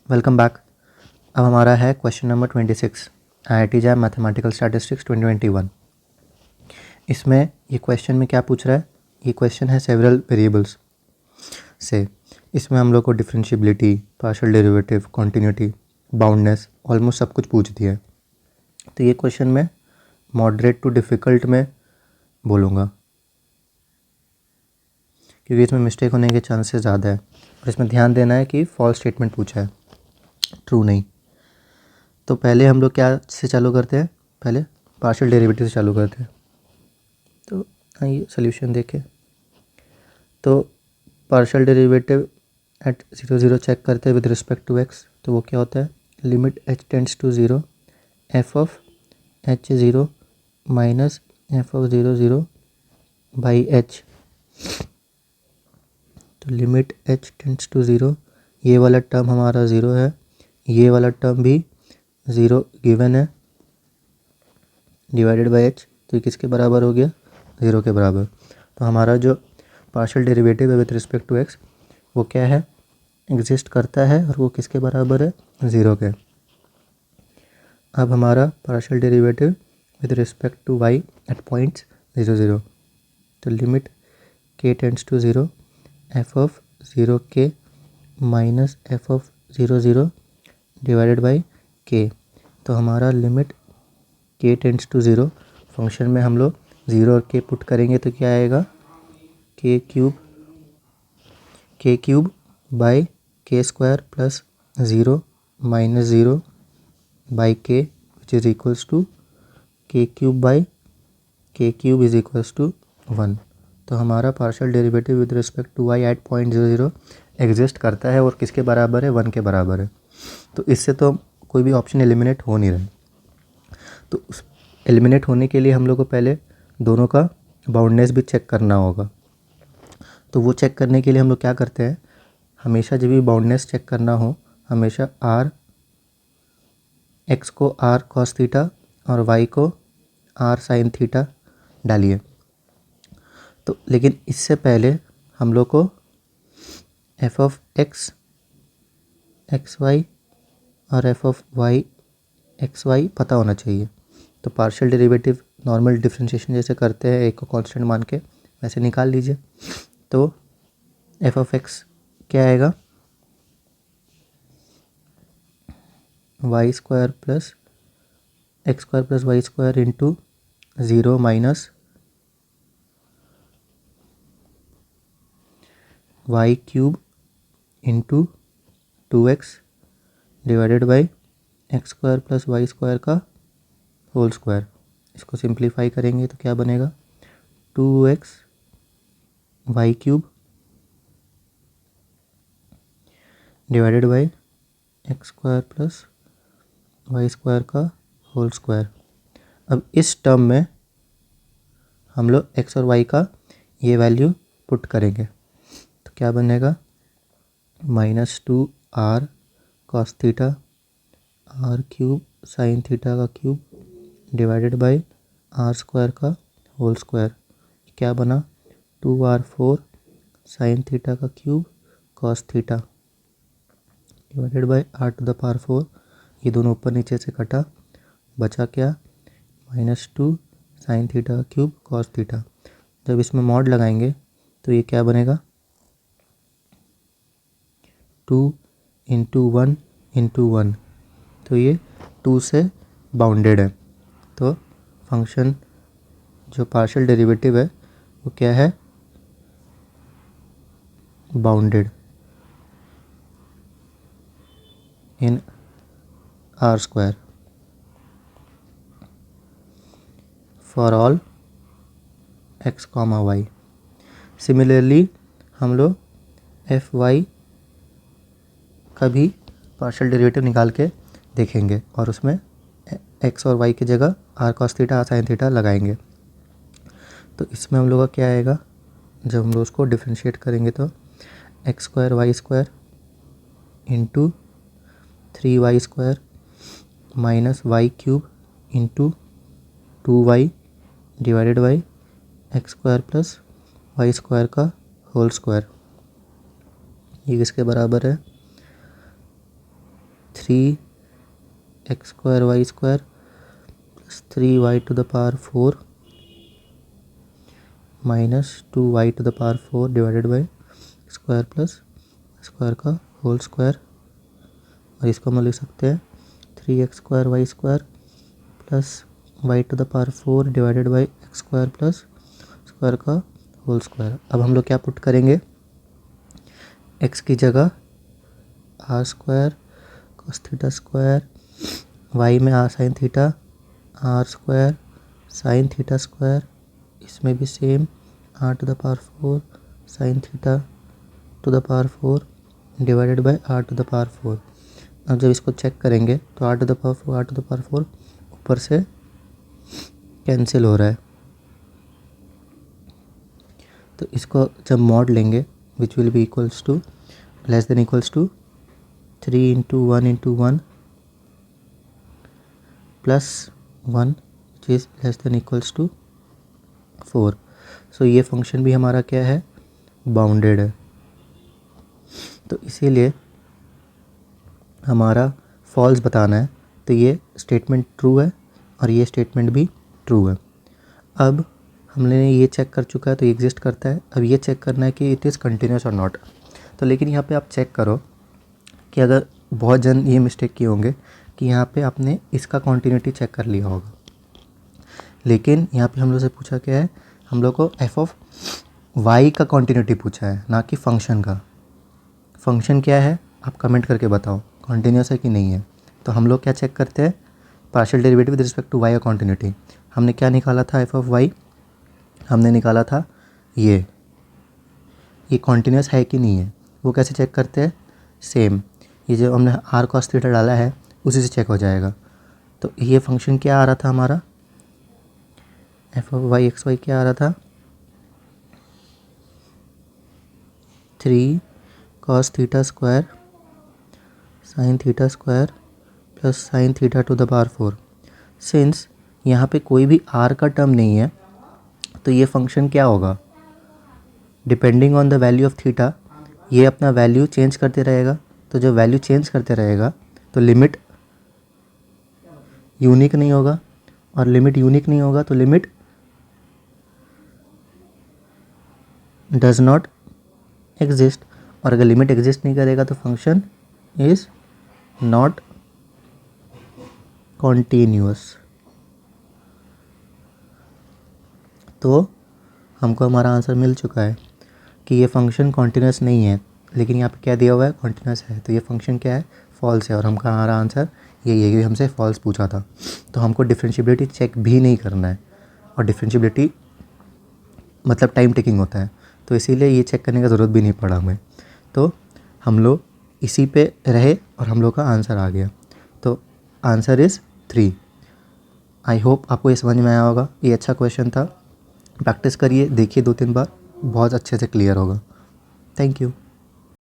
Welcome back. अब हमारा है question number 26 IIT jam mathematical statistics 2021। इसमें ये क्वेश्चन में क्या पूछ रहा है, ये क्वेश्चन है सेवरल वेरिएबल्स से। इसमें हम लोग को differentiability, partial derivative, continuity, boundness almost सब कुछ पूछ दिया है। तो ये क्वेश्चन मैं मॉडरेट टू डिफ़िकल्ट में बोलूँगा, क्योंकि इसमें मिस्टेक होने के चांसेस ज़्यादा है। और इसमें ध्यान देना है कि फॉल्स स्टेटमेंट पूछा है, ट्रू नहीं। तो पहले हम लोग क्या से चालू करते हैं, पहले पार्शियल डेरिवेटिव से चालू करते हैं। तो आइए सोल्यूशन देखें। तो पार्शियल डेरिवेटिव एट 0 0 चेक करते हैं विद रिस्पेक्ट टू एक्स। तो वो क्या होता है, limit h tends to 0 F of h0 minus F of 0 0 by h। तो लिमिट h टेंड्स टू 0, ये वाला टर्म हमारा 0 है, ये वाला टर्म भी 0 गिवन है, डिवाइडेड बाई h। तो ये किसके बराबर हो गया, 0 के बराबर। तो हमारा जो पार्शियल डेरिवेटिव है विथ रिस्पेक्ट टू एक्स वो क्या है, एग्जिस्ट करता है, और वो किसके बराबर है, 0 के। अब हमारा partial derivative with respect to Y at points 0 0। तो limit k tends to 0 F of 0 k minus F of 0 0 divided by k। तो हमारा limit k tends to 0, function में हम लोग 0 और k पुट करेंगे तो क्या आएगा, k cube by k square plus 0 minus 0 by k which is equals to k cube is equals to 1। तो हमारा partial derivative with respect to y at point 0 0 exist करता है और किसके बराबर है, 1 के बराबर है। तो इससे तो कोई भी ऑप्शन एलिमिनेट हो नहीं रहा। तो उस एलिमिनेट होने के लिए हम लोग को पहले दोनों का बाउंडनेस भी चेक करना होगा। तो वो चेक करने के लिए हम लोग क्या करते हैं, हमेशा जब भी बाउंडनेस चेक करना हो, हमेशा x को r cos थीटा और y को r sin थीटा डालिए। तो लेकिन इससे पहले हम लोग को f of x X Y और f of y X Y पता होना चाहिए। तो पार्शियल डेरिवेटिव नॉर्मल डिफरेंशिएशन जैसे करते हैं, एक को कांस्टेंट मान के वैसे निकाल लीजिए। तो f ऑफ x क्या आएगा, Y square plus Y square into 0 minus Y cube into 2x divided by X square plus Y square का होल स्क्वायर। इसको सिंप्लीफाई करेंगे तो क्या बनेगा, 2x Y cube divided by X square plus Y square का whole square. अब इस term में हम लोग x और y का ये वैल्यू पुट करेंगे तो क्या बनेगा, -2r cos theta r cube sine theta का cube divided by r square का होल स्क्वायर। क्या बना, 2r4 साइन थीटा का cube cos theta divided by r to the power 4। ये दोनों ऊपर नीचे से कटा, बचा क्या, -2 साइन थीटा का क्यूब cos थीटा। जब इसमें मॉड लगाएंगे तो ये क्या बनेगा, 2 इंटू 1 इंटू 1। तो ये 2 से बाउंडेड है। तो फंक्शन जो पार्शियल डेरिवेटिव है वो क्या है, bounded in R square for all x comma Y. Similarly हम लोग एफ वाई का भी पार्शियल डेरिवेटिव निकाल के देखेंगे और उसमें x और y की जगह r cos theta r sin theta लगाएंगे। तो इसमें हम लोग का क्या आएगा, जब हम लोग उसको डिफ्रेंशिएट करेंगे तो X square Y square into 3y square minus Y cube into 2y divided by X square plus Y square का होल स्क्वायर। ये किसके बराबर है, 3x square Y square plus 3y to the power 4 minus 2y to the power 4 divided by square plus square का whole square, और इसको हम लिख सकते हैं 3x square Y square plus y to the power 4 divided by X square plus square का whole square. अब हम लोग क्या पुट करेंगे, x की जगह R square cos theta square, y में R sine theta R square sine theta square, इसमें भी same R to the power 4 sine theta to the power 4 divided by R to the power 4। अब जब इसको check करेंगे तो are to the power 4 ऊपर से कैंसिल हो रहा है, तो इसको जब मॉड लेंगे which will be equals to less than equals to 3 into 1 plus 1 which is less than equals to 4। So ये फंक्शन भी हमारा क्या है, बाउंडेड है। तो इसीलिए हमारा फॉल्स बताना है, तो ये स्टेटमेंट ट्रू है और ये स्टेटमेंट भी ट्रू है। अब हमने ये चेक कर चुका है तो ये एग्जिस्ट करता है। अब ये चेक करना है कि इट इज़ कंटिन्यूस और नॉट। तो लेकिन यहाँ पे आप चेक करो कि अगर बहुत जन ये मिस्टेक किए होंगे कि यहाँ पे आपने इसका कॉन्टिन्यूटी चेक कर लिया होगा, लेकिन यहाँ पे हम लोग से पूछा क्या है, हम लोग को एफ ऑफ वाई का कॉन्टिन्यूटी पूछा है, ना कि फंक्शन का। फंक्शन क्या है आप कमेंट करके बताओ, कॉन्टिन्यूस है कि नहीं है। तो हम लोग क्या चेक करते हैं, partial derivative with respect to Y का कॉन्टिन्यूटी। हमने क्या निकाला था, एफ ऑफ वाई हमने निकाला था ये कॉन्टिन्यूस है कि नहीं है। वो कैसे चेक करते हैं, सेम ये जो हमने आर कॉस थीटा डाला है उसी से चेक हो जाएगा। तो ये फंक्शन क्या आ रहा था हमारा, F of Y X Y क्या आ रहा था, 3 cos theta square sine theta square plus sine theta to the power 4। Since यहाँ पे कोई भी आर का टर्म नहीं है तो ये फंक्शन क्या होगा, depending on the value of theta ये अपना वैल्यू चेंज करते रहेगा। तो जब वैल्यू चेंज करते रहेगा तो लिमिट यूनिक नहीं होगा, और लिमिट यूनिक नहीं होगा तो लिमिट डज नॉट एग्जिस्ट, और अगर लिमिट एग्जिस्ट नहीं करेगा तो फंक्शन इज़ नॉट कॉन्टीन्यूअस। तो हमको हमारा आंसर मिल चुका है कि ये फंक्शन कॉन्टीन्यूअस नहीं है, लेकिन यहाँ पे क्या दिया हुआ है, कॉन्टीन्यूअस है। तो ये फंक्शन क्या है, फॉल्स है, और हमारा आंसर यही है कि हमसे फॉल्स पूछा था। तो हमको डिफरेंशिएबिलिटी चेक भी नहीं करना है, और डिफरेंशिएबिलिटी मतलब टाइम टेकिंग होता है, तो इसीलिए ये चेक करने का ज़रूरत भी नहीं पड़ा हमें। तो हम लोग इसी पे रहे और हम लोग का आंसर आ गया। तो आंसर इज़ 3। आई होप आपको ये समझ में आया होगा। ये अच्छा क्वेश्चन था, प्रैक्टिस करिए, देखिए 2-3 बार, बहुत अच्छे से क्लियर होगा। Thank you.